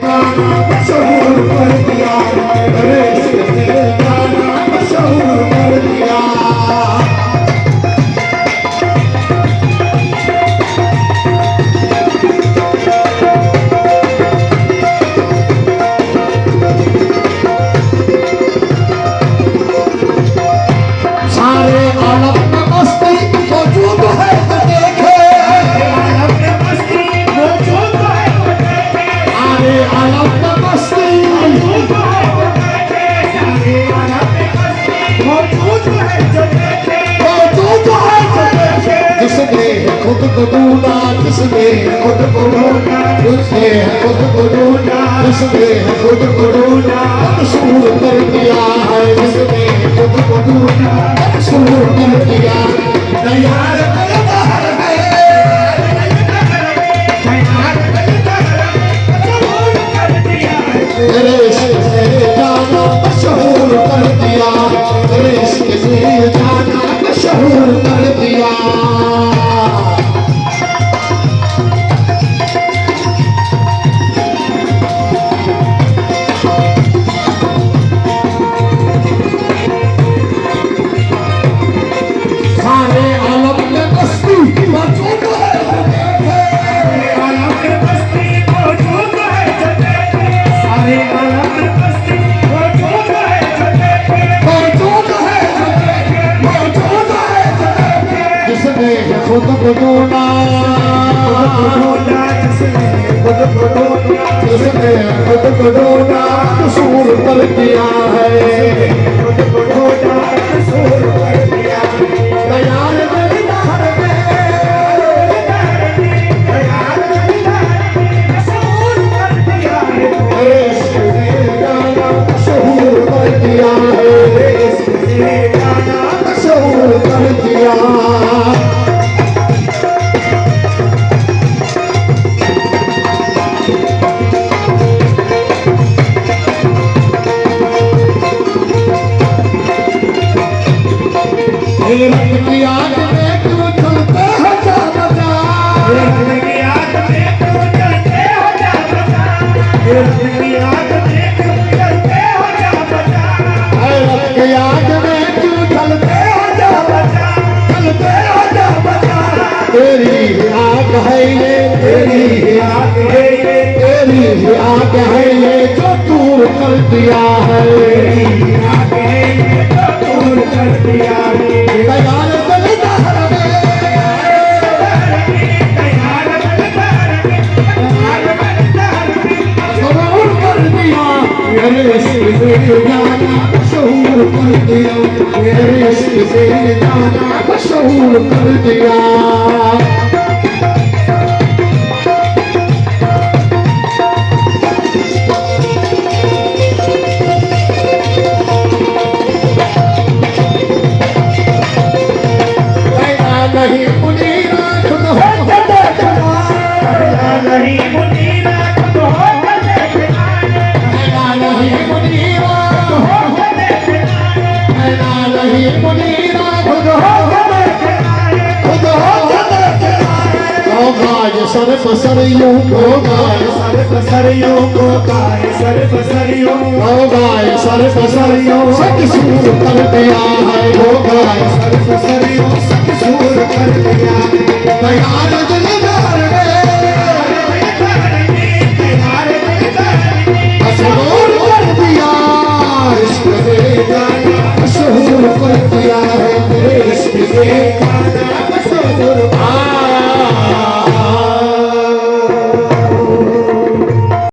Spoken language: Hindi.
गाना मशहूर कर दिया, तेरे इश्क से गाना मशहूर कर दिया। सारे आलम में मस्ती मौजूद है तो देखे, आलम में मस्ती मौजूद है तो देखे, सारे आलम में मस्ती मौजूद है तो देखे, सारे आलम में मस्ती मौजूद है तो देखे, मौजूद है तो देखे। जिसने खुद को ढूंढा, जिसने खुद को ढूंढा, जिसने खुद को ढूंढा, जिसने खुद को ढूंढा, मशहूर कर दिया है। जिसने खुद को ढूंढा मशहूर कर दिया। तैयार तैयार है, तैयार मशहूर कर दिया। तेरे इश्क से जाना मशहूर कर दिया, तेरे इश्क से जाना मशहूर कर दिया। सारे आलम में मस्ती मौजूद है, सारे आलम में मस्ती मौजूद है, सारे आलम में मस्ती मौजूद है, मौजूद है, मौजूद है। जिसने खुद को ढूंढा, जिसने खुद को ढूंढा, जिसने खुद को ढूंढा मशहूर कर दिया है। खुद को ढूंढा मशहूर कर दिया। तैयार दीदार में, तैयार दीदार में मशहूर कर दिया है। तेरे इश्क से गाना मशहूर कर दिया है, तेरे इश्क से गाना मशहूर कर दिया। रंग की आग में क्यों जलते हो जा बजा, रंग की आग में क्यों जलते हो जा बजा, रंग की आग में क्यों जलते हो जा बजा, रंग की आग में क्यों जलते हो जा बजा, जलते हो जा बजा। तेरी ही आग है ये, तेरी ही आग है ये, तेरी ही आग है ये जो दूर कर दिया है, तेरी ही आग है ये जो दूर कर दिया है। तैयार दीदार में, तैयार दीदार में, तैयार दीदार में मशहूर कर दिया। तेरे इश्क से जाना मशहूर कर दिया, तेरे इश्क से जाना मशहूर कर दिया। नहीं मुनीरा खुद हो कदे चला, नहीं मुनीरा खुद हो कदे चला, नहीं मुनीरा हो कदे चला, नहीं मुनीरा खुद हो कदे चला, खुद हो कदे चला। ओ गाय सर पसरियों को, गाय सर पसरियों को, गाय सर पसरियों, ओ गाय सर पसरियों सब सूर कर दिया है, ओ गाय सर पसरियों सब सूर कर दिया। तैयार दिलदार में, तैयार दिलदार में मशहूर कर दिया। इश्क से गाना मशहूर कर दिया है, तेरे इश्क से गाना मशहूर।